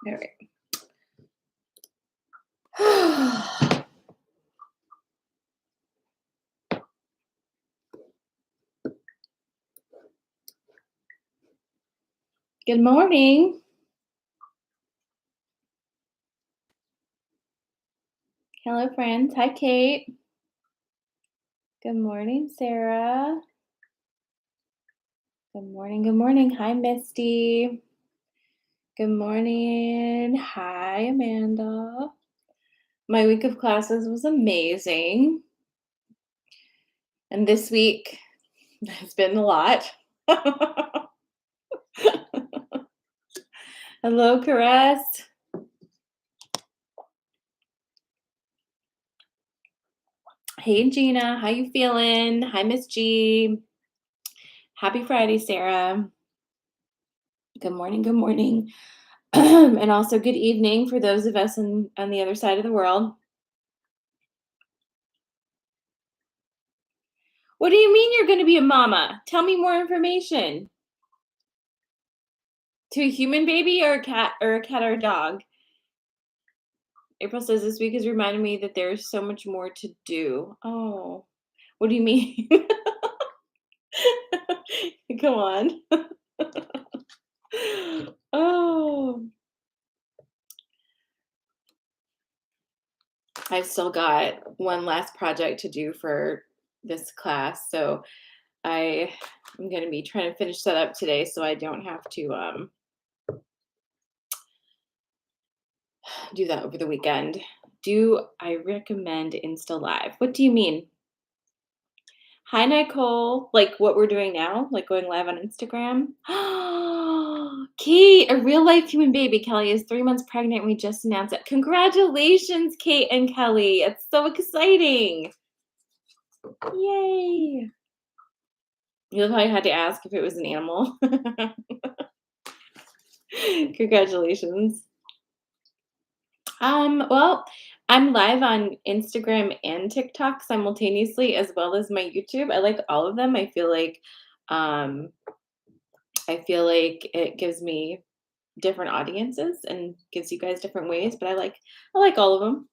All right. Good morning. Hello, friends. Hi, Kate. Good morning, Sarah. Good morning. Good morning. Hi, Misty. Good morning. Hi, Amanda. My week of classes was amazing. And this week has been a lot. Hello, Caress. Hey, Gina. How you feeling? Hi, Miss G. Happy Friday, Sarah. Good morning. Good morning. And also good evening for those of us on the other side of the world. What do you mean you're going to be a mama? Tell me more information. To a human baby or a cat or a dog? April says this week has reminded me that there's so much more to do. Oh, what do you mean? Come on. Oh, I've still got one last project to do for this class, so I'm going to be trying to finish that up today so I don't have to do that over the weekend. Do I recommend Insta Live? What do you mean? Hi, Nicole. Like what we're doing now, like going live on Instagram. Kate, a real life human baby, Kelly, is 3 months pregnant. And we just announced it. Congratulations, Kate and Kelly. It's so exciting. Yay. You probably had to ask if it was an animal. Congratulations. Well, I'm live on Instagram and TikTok simultaneously, as well as my YouTube. I like all of them. Um, I feel like it gives me different audiences and gives you guys different ways, but I like all of them.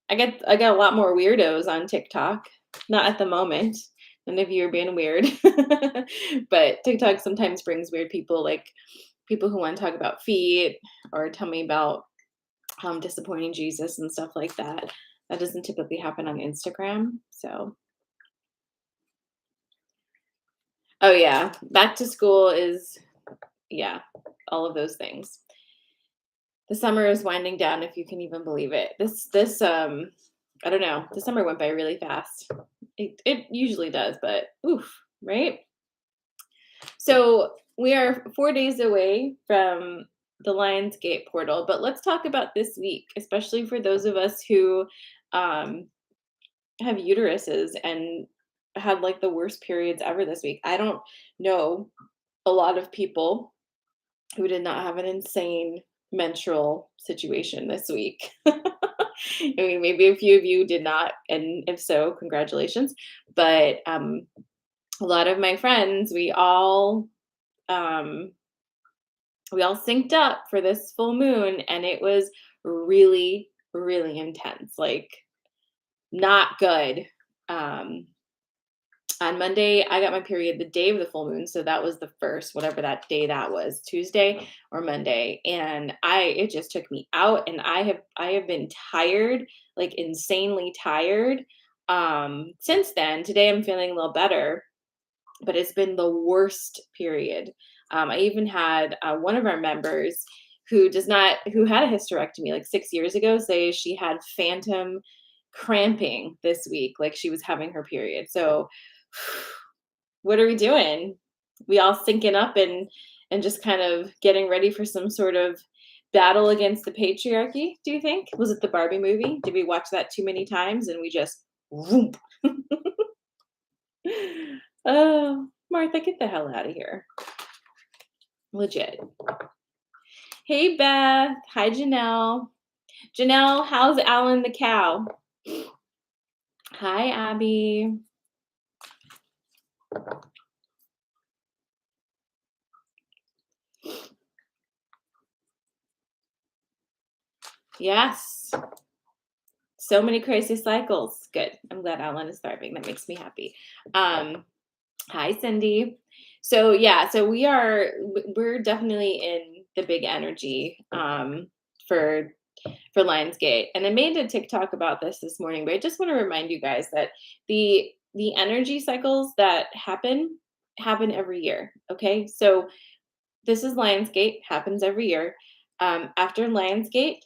I got a lot more weirdos on TikTok. Not at the moment. None of you are being weird. But TikTok sometimes brings weird people, like people who want to talk about feet or tell me about disappointing Jesus and stuff like that. That doesn't typically happen on Instagram. So, oh yeah, back to school is, yeah, all of those things. The summer is winding down, if you can even believe it. I don't know. The summer went by really fast. It usually does, but oof, right? So we are 4 days away from the Lionsgate portal, but let's talk about this week, especially for those of us who um, have uteruses and had like the worst periods ever this week. I don't know a lot of people who did not have an insane menstrual situation this week. I mean, maybe a few of you did not, and if so, congratulations. But a lot of my friends, um, we all synced up for this full moon, and it was really, really intense. Like not good. Um, on Monday, I got my period the day of the full moon, so that was the first, whatever that day that was, Tuesday or Monday, and it just took me out, and I have been tired, like insanely tired. Since then, today I'm feeling a little better, but it's been the worst period. I even had one of our members who had a hysterectomy like 6 years ago say she had phantom cramping this week, like she was having her period. So what are we doing? We all syncing up and just kind of getting ready for some sort of battle against the patriarchy, do you think? Was it the Barbie movie? Did we watch that too many times and we just whoop? Oh, Martha, get the hell out of here. Legit. Hey, Beth. Hi, Janelle. Janelle, how's Alan the cow? Hi, Abby. Yes. So many crisis cycles. Good. I'm glad Alan is thriving. That makes me happy. Um, Hi, Cindy. So yeah, so we're definitely in the big energy for Lionsgate. And I made a TikTok about this morning, but I just want to remind you guys that the energy cycles that happen every year. Okay, so this is Lionsgate, happens every year. After Lionsgate,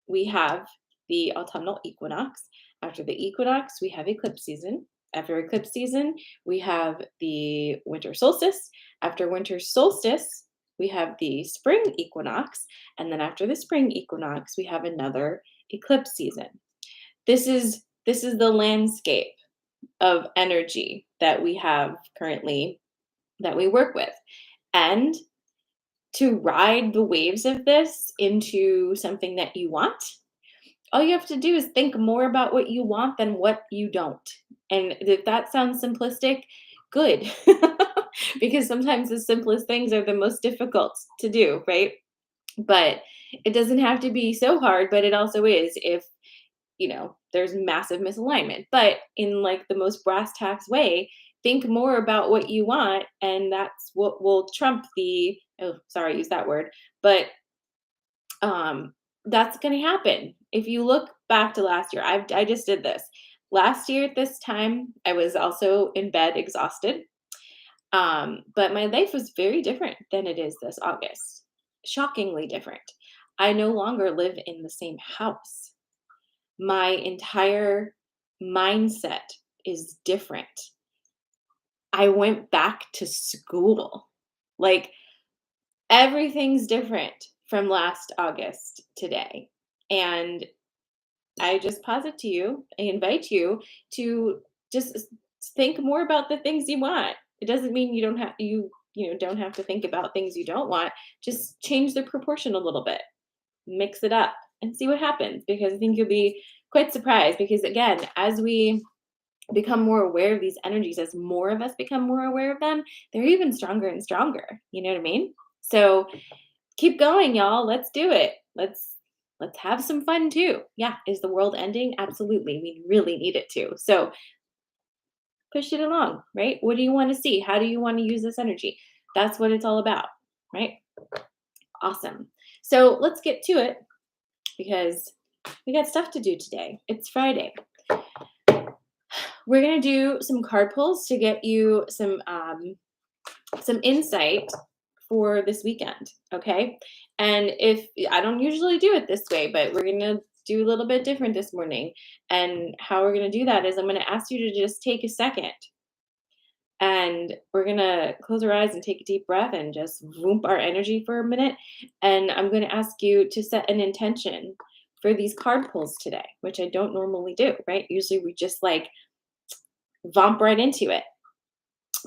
we have the autumnal equinox. After the equinox, we have eclipse season. After eclipse season, we have the winter solstice. After winter solstice, we have the spring equinox. And then after the spring equinox, we have another eclipse season. This is the landscape of energy that we have currently that we work with. And to ride the waves of this into something that you want, all you have to do is think more about what you want than what you don't. And if that sounds simplistic, good. Because sometimes the simplest things are the most difficult to do, right? But it doesn't have to be so hard, but it also is if there's massive misalignment. But in like the most brass tacks way, think more about what you want, and that's what will trump the, oh, sorry, I used that word, but um, that's going to happen. If you look back to last year, I just did this. Last year at this time, I was also in bed exhausted. But my life was very different than it is this August. Shockingly different. I no longer live in the same house. My entire mindset is different. I went back to school. Like everything's different from last August today. And I just posit to you, I invite you to just think more about the things you want. It doesn't mean you don't have to think about things you don't want. Just change the proportion a little bit. Mix it up and see what happens, because I think you'll be quite surprised, because again, as we become more aware of these energies, as more of us become more aware of them, they're even stronger and stronger. You know what I mean? So keep going, y'all. Let's do it. Let's have some fun too. Yeah, is the world ending? Absolutely. We really need it to. So push it along, right? What do you want to see? How do you want to use this energy? That's what it's all about, right? Awesome. So let's get to it, because we got stuff to do today. It's Friday. We're gonna do some card pulls to get you some insight for this weekend, okay? And if I don't usually do it this way, but we're gonna do a little bit different this morning. And how we're gonna do that is I'm gonna ask you to just take a second, and we're gonna close our eyes and take a deep breath and just whoop our energy for a minute. And I'm gonna ask you to set an intention for these card pulls today, which I don't normally do, right? Usually we just like vomp right into it.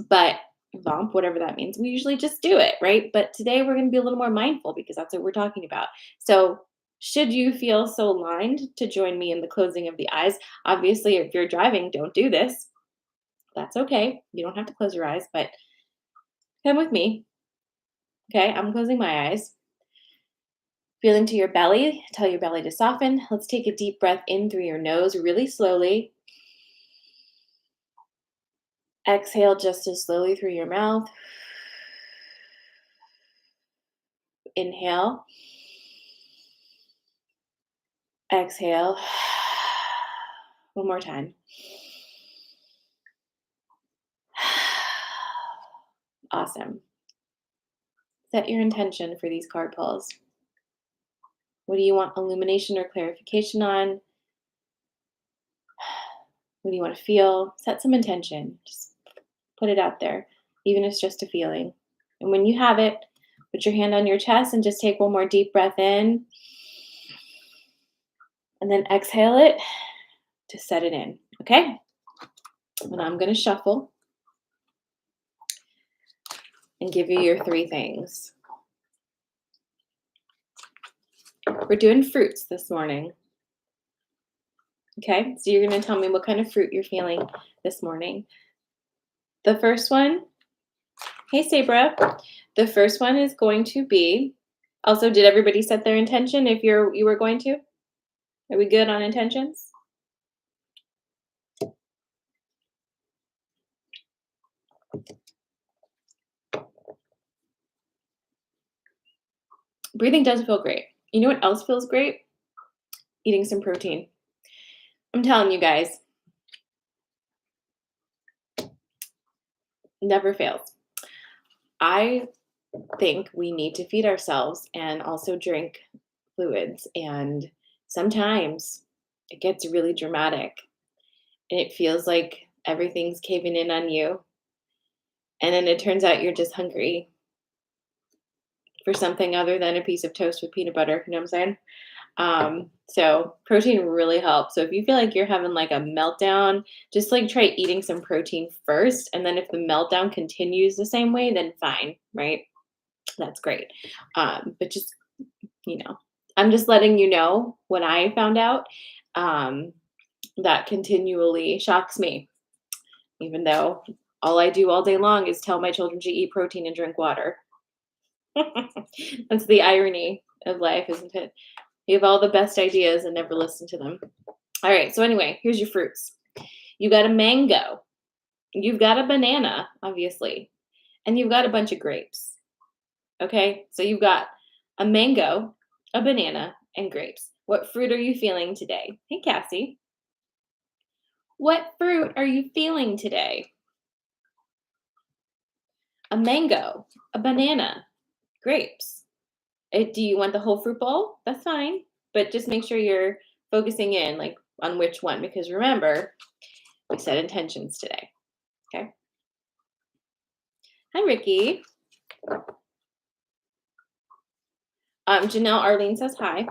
But vomp, whatever that means, we usually just do it, right? But today we're going to be a little more mindful, because that's what we're talking about. So, should you feel so aligned to join me in the closing of the eyes, obviously, if you're driving, don't do this. That's okay. You don't have to close your eyes, but come with me. Okay, I'm closing my eyes. Feel into your belly. Tell your belly to soften. Let's take a deep breath in through your nose really slowly. Exhale just as slowly through your mouth. Inhale. Exhale. One more time. Awesome. Set your intention for these card pulls. What do you want illumination or clarification on? What do you want to feel? Set some intention. Just put it out there, even if it's just a feeling. And when you have it, put your hand on your chest and just take one more deep breath in. And then exhale it to set it in. Okay? And I'm going to shuffle and give you your three things. We're doing fruits this morning. Okay, so you're going to tell me what kind of fruit you're feeling this morning. The first one, hey Sabra, the first one is going to be, also, did everybody set their intention if you were going to? Are we good on intentions? Breathing does feel great. You know what else feels great? Eating some protein. I'm telling you guys, never fails. I think we need to feed ourselves and also drink fluids. And sometimes it gets really dramatic and it feels like everything's caving in on you. And then it turns out you're just hungry for something other than a piece of toast with peanut butter. You know what I'm saying? So protein really helps. So if you feel like you're having like a meltdown, just like try eating some protein first. And then if the meltdown continues the same way, then fine, right? That's great. But just, you know, I'm just letting you know what I found out. Um, that continually shocks me, even though all I do all day long is tell my children to eat protein and drink water. That's the irony of life, isn't it? You have all the best ideas and never listen to them. All right, so anyway, here's your fruits. You got a mango, you've got a banana, obviously, and you've got a bunch of grapes. Okay, so you've got a mango, a banana, and grapes. What fruit are you feeling today? Hey, Cassie. What fruit are you feeling today? A mango, a banana, grapes. Do you want the whole fruit bowl? That's fine, but just make sure you're focusing in like on which one, because remember, we set intentions today. Okay. Hi, Ricky. Janelle Arlene says hi.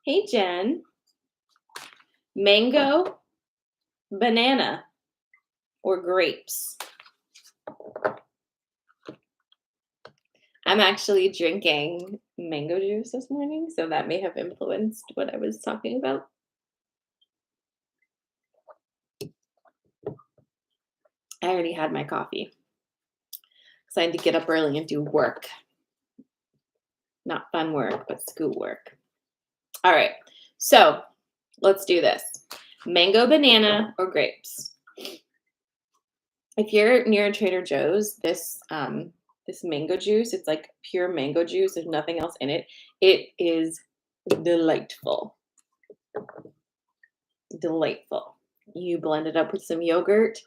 Hey, Jen. Mango, banana, or grapes? I'm actually drinking mango juice this morning, so that may have influenced what I was talking about. I already had my coffee because I had to get up early and do work. Not fun work, but school work. All right, so let's do this. Mango, banana, or grapes? If you're near Trader Joe's, this mango juice, it's like pure mango juice. There's nothing else in it. It is delightful. Delightful. You blend it up with some yogurt,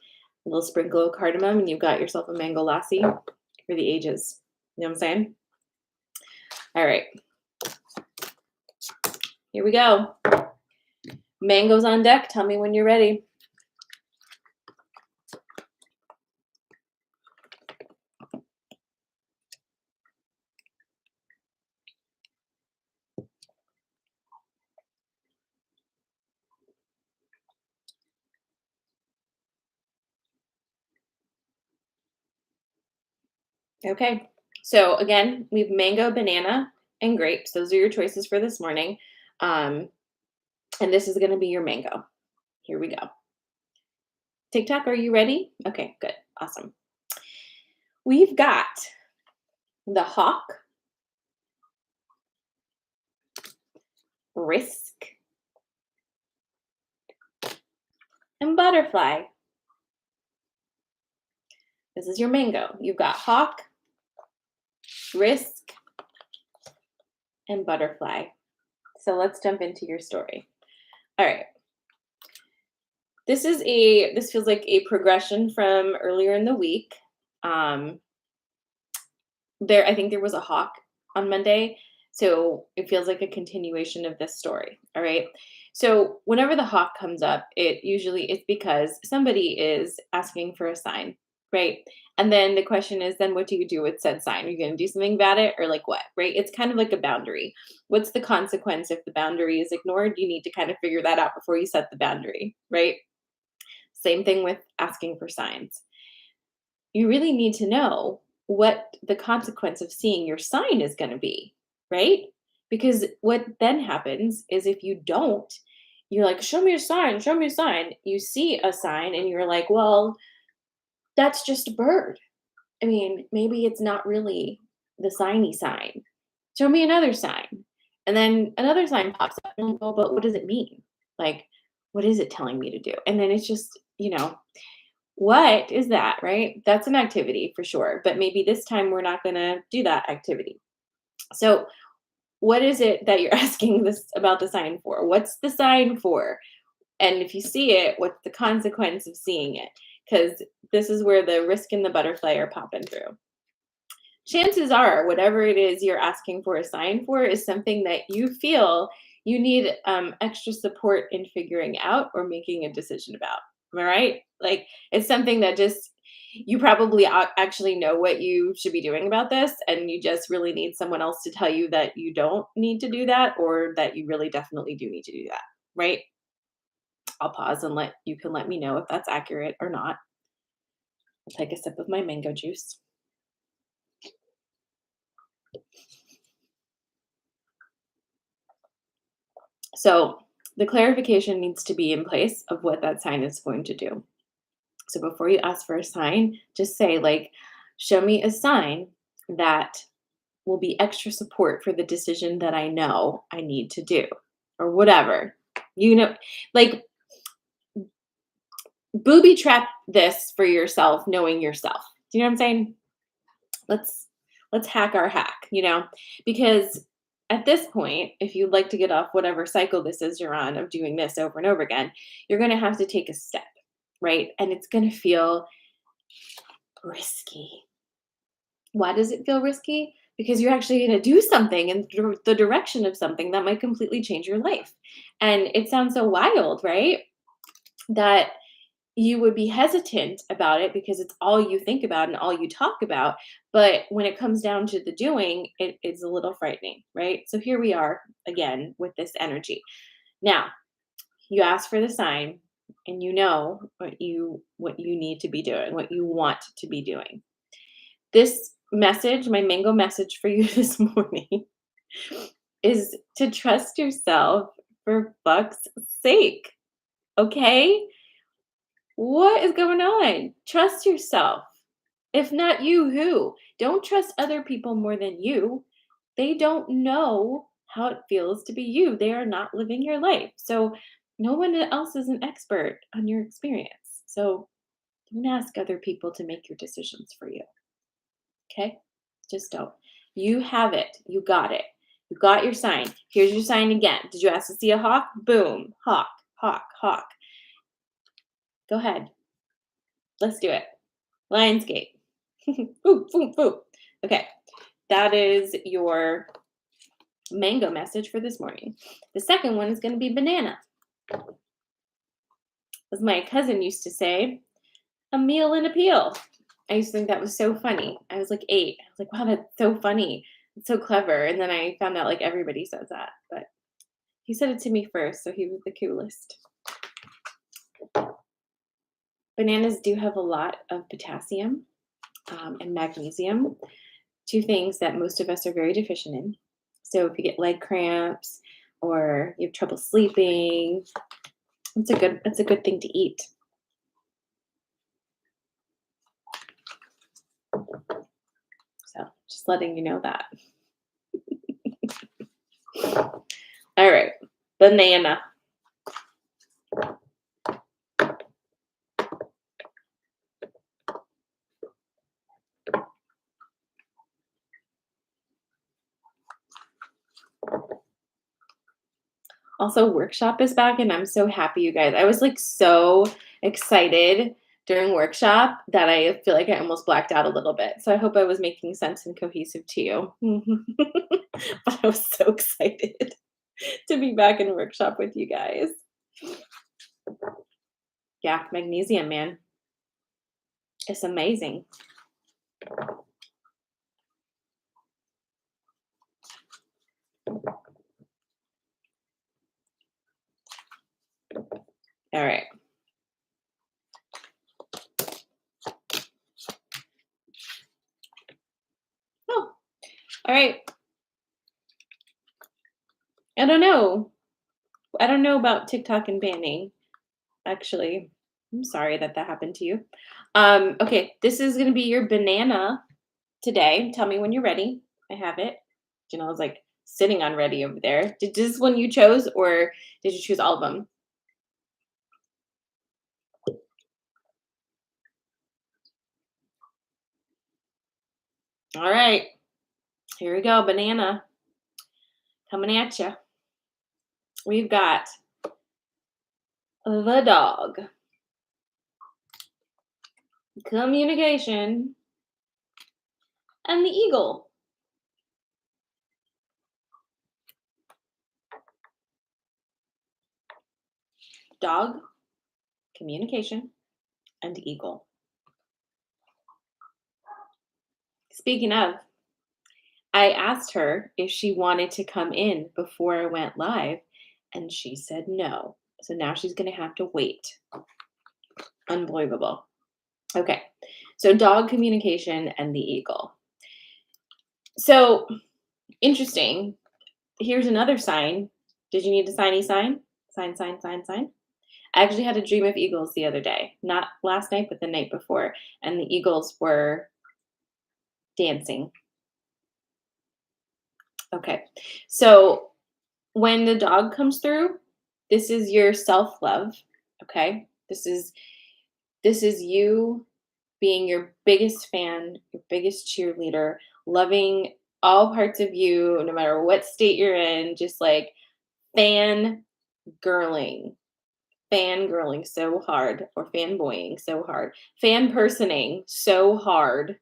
a little sprinkle of cardamom, and you've got yourself a mango lassi for the ages. You know what I'm saying? All right. Here we go. Mangoes on deck. Tell me when you're ready. Okay. So again, we have mango, banana, and grapes. Those are your choices for this morning. And this is going to be your mango. Here we go. TikTok, are you ready? Okay, good. Awesome. We've got the hawk, risk, and butterfly. This is your mango. You've got hawk, risk, and butterfly. So let's jump into your story. All right. This feels like a progression from earlier in the week. I think there was a hawk on Monday, so it feels like a continuation of this story. All right. So whenever the hawk comes up, it's because somebody is asking for a sign, right? And then the question is, then what do you do with said sign? Are you going to do something about it or like what, right? It's kind of like a boundary. What's the consequence if the boundary is ignored? You need to kind of figure that out before you set the boundary, right? Same thing with asking for signs. You really need to know what the consequence of seeing your sign is going to be, right? Because what then happens is if you don't, you're like, show me a sign, show me a sign. You see a sign and you're like, well, that's just a bird. I mean, maybe it's not really the signy sign. Show me another sign. And then another sign pops up, and I'm like, "Well, but what does it mean? Like, what is it telling me to do?" And then it's just, what is that, right? That's an activity for sure, but maybe this time we're not gonna do that activity. So, what is it that you're asking this about the sign for? What's the sign for? And if you see it, what's the consequence of seeing it? Because this is where the risk and the butterfly are popping through. Chances are, whatever it is you're asking for a sign for is something that you feel you need extra support in figuring out or making a decision about. Am I right? Like, it's something that just you probably actually know what you should be doing about this, and you just really need someone else to tell you that you don't need to do that, or that you really definitely do need to do that. Right? I'll pause and let me know if that's accurate or not. I'll take a sip of my mango juice. So the clarification needs to be in place of what that sign is going to do. So before you ask for a sign, just say, like, show me a sign that will be extra support for the decision that I know I need to do, or whatever. You know, like, booby trap this for yourself, knowing yourself. Do you know what I'm saying? Let's let's hack our hack, because at this point, if you'd like to get off whatever cycle this is you're on of doing this over and over again, you're going to have to take a step, right? And it's going to feel risky. Why does it feel risky? Because you're actually going to do something in the direction of something that might completely change your life. And it sounds so wild, right? That you would be hesitant about it because it's all you think about and all you talk about. But when it comes down to the doing, it's a little frightening, right? So here we are again with this energy. Now, you ask for the sign, and you know what you need to be doing, what you want to be doing. This message, my mango message for you this morning, is to trust yourself for fuck's sake. Okay? What is going on? Trust yourself. If not you, who? Don't trust other people more than you. They don't know how it feels to be you. They are not living your life. So no one else is an expert on your experience. So don't ask other people to make your decisions for you. Okay? Just don't. You have it. You got it. You got your sign. Here's your sign again. Did you ask to see a hawk? Boom. Hawk, hawk, hawk. Go ahead. Let's do it. Lionsgate. Boop, boop, boop. Okay, that is your mango message for this morning. The second one is going to be banana. As my cousin used to say, a meal and a peel. I used to think that was so funny. I was like 8. I was like, wow, that's so funny. It's so clever. And then I found out like everybody says that. But he said it to me first, so he was the coolest. Bananas do have a lot of potassium and magnesium, two things that most of us are very deficient in. So if you get leg cramps or you have trouble sleeping, it's a good thing to eat. So just letting you know that. All right, banana. Also, workshop is back, and I'm so happy, you guys. I was like so excited during workshop that I feel like I almost blacked out a little bit. So I hope I was making sense and cohesive to you. But I was so excited to be back in workshop with you guys. Yeah, magnesium, man. It's amazing. All right. Oh, all right. I don't know. I don't know about TikTok and banning, actually. I'm sorry that happened to you. Okay, this is gonna be your banana today. Tell me when you're ready. I have it. Janelle's like sitting on ready over there. Did this one you chose, or did you choose all of them? All right, here we go. Banana coming at you. We've got the dog, communication, and the eagle. Dog, communication, and eagle. Speaking of, I asked her if she wanted to come in before I went live, and she said no. So now she's going to have to wait. Unbelievable. Okay, so dog, communication, and the eagle. So interesting. Here's another sign. Did you need a signy sign? Sign, sign, sign, sign. I actually had a dream of eagles the other day, not last night, but the night before, and the eagles were dancing. Okay, so when the dog comes through, this is your self-love, okay? This is you being your biggest fan, your biggest cheerleader, loving all parts of you, no matter what state you're in, just like fan fangirling so hard, or fanboying so hard, fan personing so hard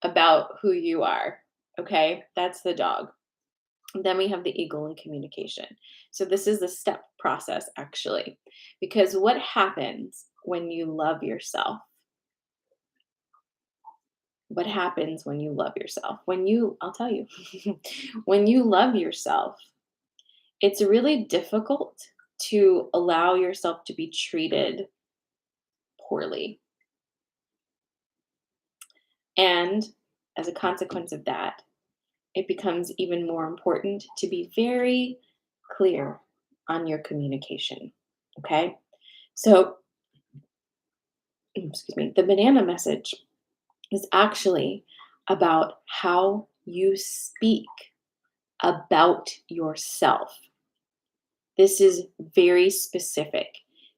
about who you are. Okay, that's the dog. Then we have the eagle in communication. So this is a step process actually, because what happens when you love yourself? What happens when you love yourself? I'll tell you, when you love yourself, it's really difficult to allow yourself to be treated poorly. And as a consequence of that, it becomes even more important to be very clear on your communication. Okay? So, excuse me, the banana message is actually about how you speak about yourself. This is very specific.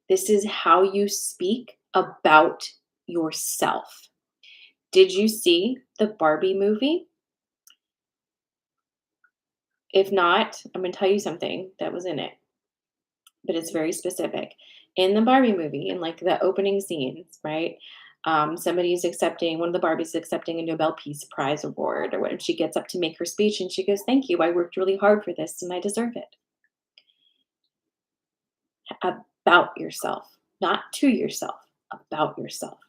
This is how you speak about yourself. Did you see the Barbie movie? If not, I'm going to tell you something that was in it, but it's very specific. In the Barbie movie, in like the opening scenes, right? Somebody's accepting, one of the Barbies accepting a Nobel Peace Prize award, or when she gets up to make her speech and she goes, "Thank you, I worked really hard for this and I deserve it." About yourself, not to yourself, about yourself.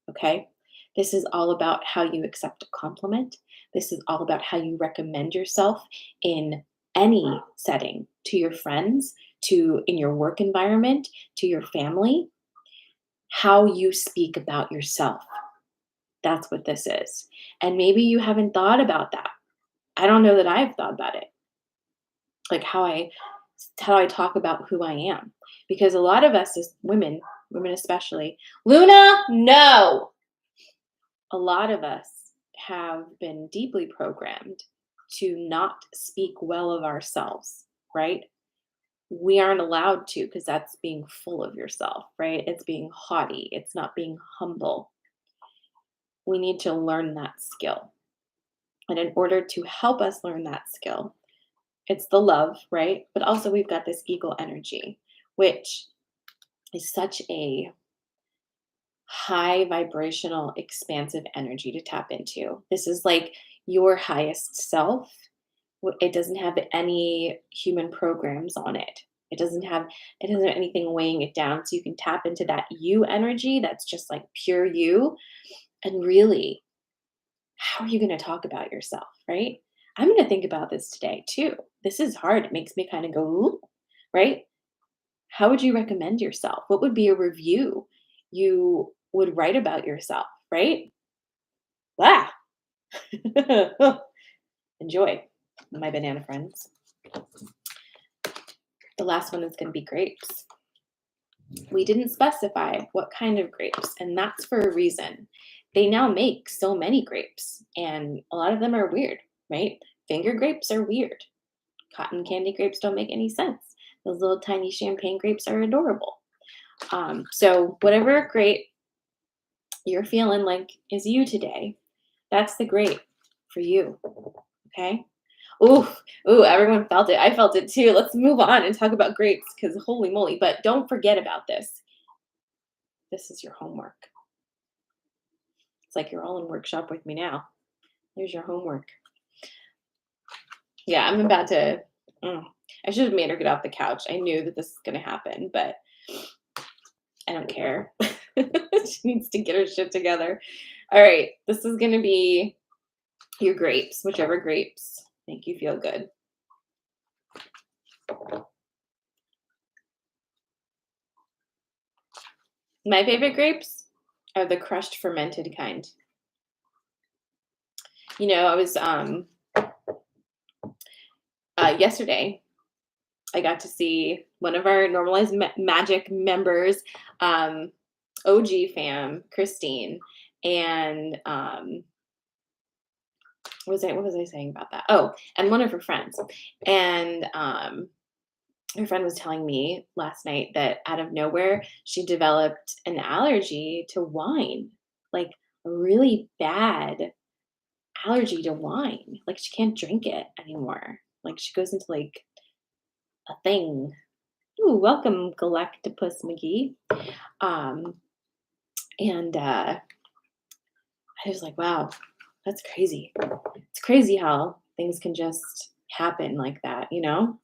Okay? This is all about how you accept a compliment. This is all about how you recommend yourself in any setting, to your friends, to in your work environment, to your family. How you speak about yourself. That's what this is. And maybe you haven't thought about that. I don't know that I've thought about it. Like how I talk about who I am. Because a lot of us as women especially, Luna, no. A lot of us have been deeply programmed to not speak well of ourselves, right? We aren't allowed to, because that's being full of yourself, right? It's being haughty, it's not being humble. We need to learn that skill. And in order to help us learn that skill, it's the love, right? But also we've got this eagle energy, which is such a high vibrational, expansive energy to tap into. This is like your highest self. It doesn't have any human programs on it. It doesn't have anything weighing it down. So you can tap into that you energy that's just like pure you. And really, how are you going to talk about yourself, right? I'm going to think about this today too. This is hard. It makes me kind of go, ooh, right? How would you recommend yourself? What would be a review you would write about yourself, right? Wow. Enjoy, my banana friends. The last one is going to be grapes. We didn't specify what kind of grapes, and that's for a reason. They now make so many grapes, and a lot of them are weird, right? Finger grapes are weird. Cotton candy grapes don't make any sense. Those little tiny champagne grapes are adorable. So whatever grape you're feeling like is you today, that's the grape for you. Okay. Ooh, ooh, everyone felt it. I felt it too. Let's move on and talk about grapes because holy moly. But don't forget about this. This is your homework. It's like you're all in workshop with me now. There's your homework. Yeah, I'm about to. I should have made her get off the couch. I knew that this was going to happen, but I don't care. She needs to get her shit together. All right, this is going to be your grapes, whichever grapes make you feel good. My favorite grapes are the crushed fermented kind. You know, I was yesterday I got to see one of our Normalized Magic members, OG fam, Christine, and what was I saying about that? Oh, and one of her friends, and her friend was telling me last night that out of nowhere she developed an allergy to wine, like a really bad allergy to wine. Like she can't drink it anymore. Like she goes into like a thing. Ooh, welcome, Galactopus McGee. Um, and I was like, wow, that's crazy. It's crazy how things can just happen like that, you know?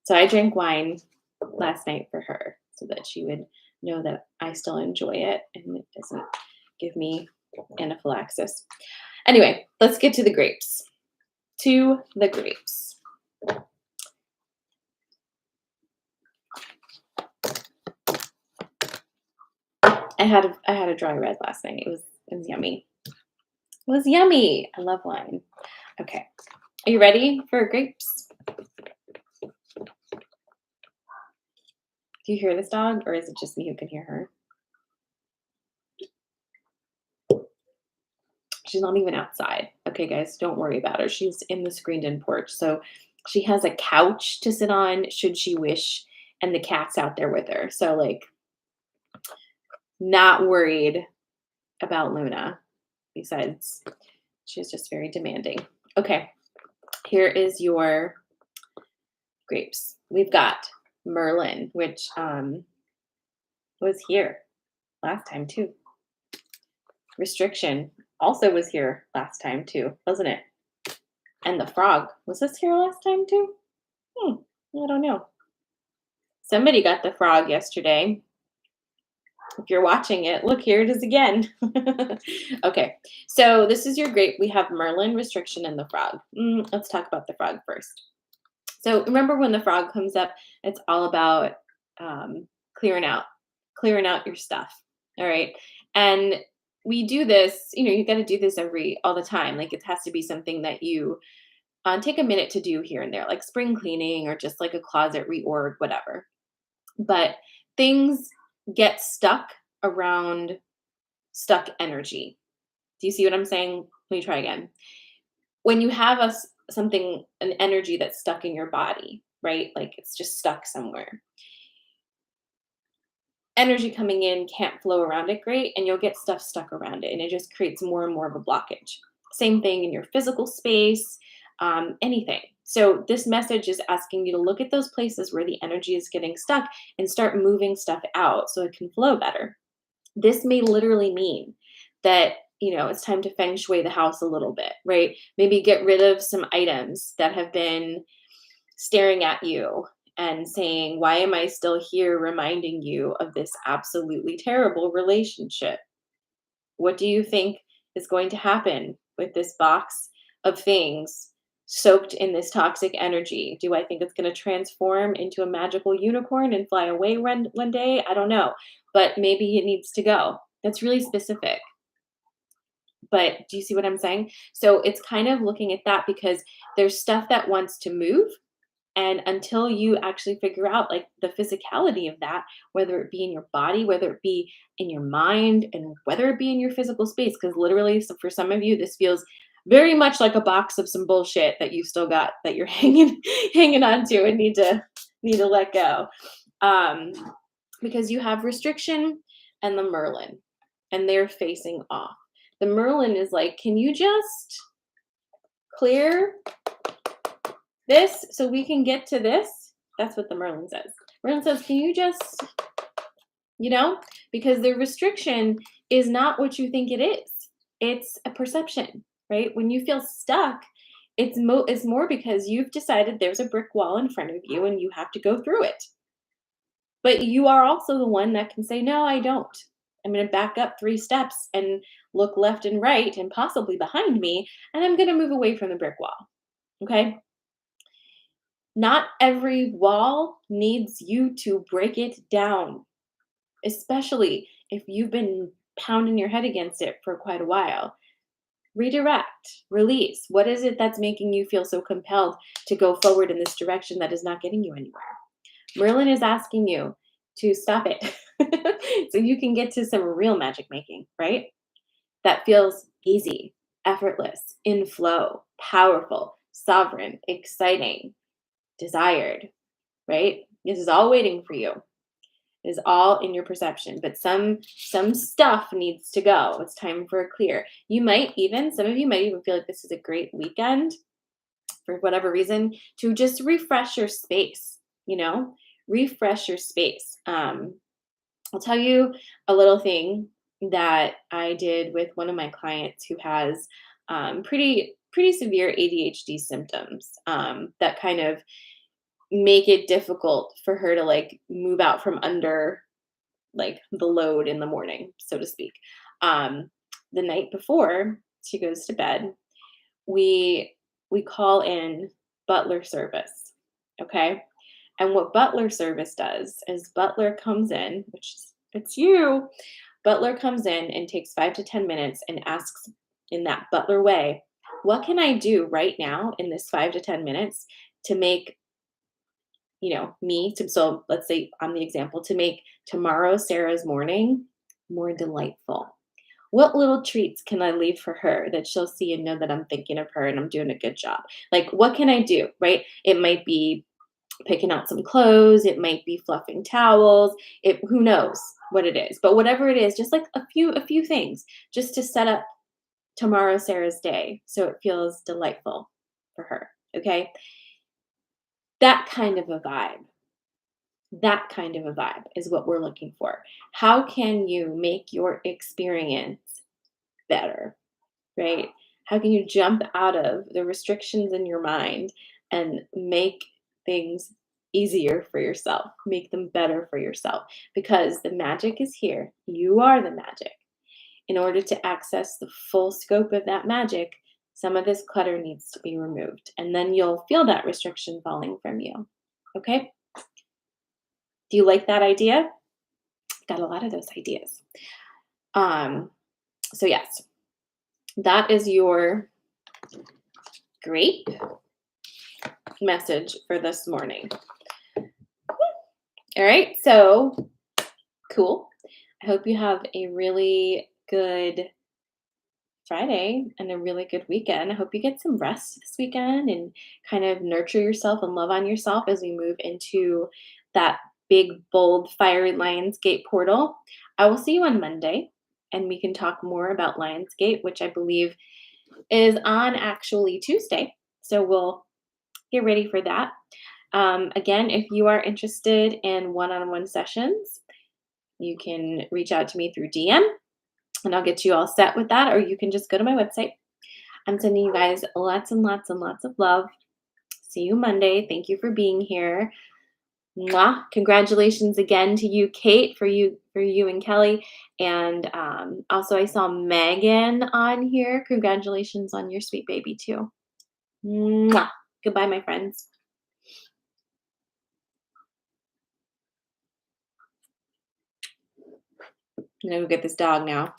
So I drank wine last night for her so that she would know that I still enjoy it and it doesn't give me anaphylaxis. Anyway, let's get to the grapes. To the grapes. I had a dry red last night. It was yummy. It was yummy. I love wine. Okay. Are you ready for grapes? Do you hear this dog or is it just me who can hear her? She's not even outside. Okay, guys, don't worry about her. She's in the screened-in porch. So she has a couch to sit on should she wish, and the cat's out there with her. So like not worried about Luna. Besides, she's just very demanding. Okay, here is your grapes. We've got Merlin, which was here last time too. Restriction also was here last time too, wasn't it? And the frog, was this here last time too? I don't know. Somebody got the frog yesterday. If you're watching it, look, here it is again. Okay, so this is your grape. We have Merlin, Restriction, and the frog. Let's talk about the frog first. So remember when the frog comes up, it's all about clearing out your stuff. All right. And we do this, you got to do this all the time. Like it has to be something that you take a minute to do here and there, like spring cleaning or just like a closet reorg, whatever. But things get stuck around stuck energy. Do you see what I'm saying? Let me try again. When you have an energy that's stuck in your body, right? Like it's just stuck somewhere. Energy coming in can't flow around it great, and you'll get stuff stuck around it, and it just creates more and more of a blockage. Same thing in your physical space, anything. So this message is asking you to look at those places where the energy is getting stuck and start moving stuff out so it can flow better. This may literally mean that it's time to feng shui the house a little bit, right? Maybe get rid of some items that have been staring at you and saying, why am I still here reminding you of this absolutely terrible relationship? What do you think is going to happen with this box of things soaked in this toxic energy? Do I think it's going to transform into a magical unicorn and fly away one day? I don't know, but maybe it needs to go. That's really specific. But do you see what I'm saying? So it's kind of looking at that because there's stuff that wants to move. And until you actually figure out like the physicality of that, whether it be in your body, whether it be in your mind, and whether it be in your physical space, because literally, so for some of you, this feels very much like a box of some bullshit that you still got that you're hanging on to and need to let go. Um, because you have restriction and the Merlin, and they're facing off. The Merlin is like, can you just clear this so we can get to this? That's what the Merlin says. Merlin says, can you just, because the restriction is not what you think it is. It's a perception, right? When you feel stuck, it's more because you've decided there's a brick wall in front of you and you have to go through it. But you are also the one that can say, no, I don't. I'm going to back up 3 steps and look left and right and possibly behind me, and I'm going to move away from the brick wall. Okay? Not every wall needs you to break it down, especially if you've been pounding your head against it for quite a while. Redirect, release. What is it that's making you feel so compelled to go forward in this direction that is not getting you anywhere? Merlin is asking you to stop it so you can get to some real magic making, right? That feels easy, effortless, in flow, powerful, sovereign, exciting, desired, right? This is all waiting for you. It is all in your perception, but some stuff needs to go. It's time for a clear. Some of you might even feel like this is a great weekend for whatever reason to just refresh your space, refresh your space. I'll tell you a little thing that I did with one of my clients who has pretty severe ADHD symptoms that kind of make it difficult for her to like move out from under like the load in the morning, so to speak. The night before she goes to bed, we call in butler service, okay? And what butler service does is butler comes in, which is it's you. Butler comes in and takes 5 to 10 minutes and asks in that butler way, what can I do right now in this 5 to 10 minutes to make so let's say I'm the example, to make tomorrow, Sarah's morning, more delightful. What little treats can I leave for her that she'll see and know that I'm thinking of her and I'm doing a good job? Like, what can I do, right? It might be picking out some clothes, it might be fluffing towels, who knows what it is. But whatever it is, just like a few things just to set up tomorrow, Sarah's day, so it feels delightful for her, okay? That kind of a vibe. That kind of a vibe is what we're looking for. How can you make your experience better, right? How can you jump out of the restrictions in your mind and make things easier for yourself, make them better for yourself? Because the magic is here. You are the magic. In order to access the full scope of that magic, some of this clutter needs to be removed. And then you'll feel that restriction falling from you. Okay? Do you like that idea? Got a lot of those ideas. So yes, that is your great message for this morning. All right, so cool. I hope you have a really good Friday and a really good weekend. I hope you get some rest this weekend and kind of nurture yourself and love on yourself as we move into that big, bold, fiery Lionsgate portal. I will see you on Monday and we can talk more about Lionsgate, which I believe is on actually Tuesday. So we'll get ready for that. Again, if you are interested in one-on-one sessions, you can reach out to me through DM and I'll get you all set with that, or you can just go to my website. I'm sending you guys lots and lots and lots of love. See you Monday. Thank you for being here. Mwah. Congratulations again to you, Kate, for you and Kelly. And also I saw Megan on here. Congratulations on your sweet baby too. Mwah. Goodbye, my friends. I'm gonna go get this dog now.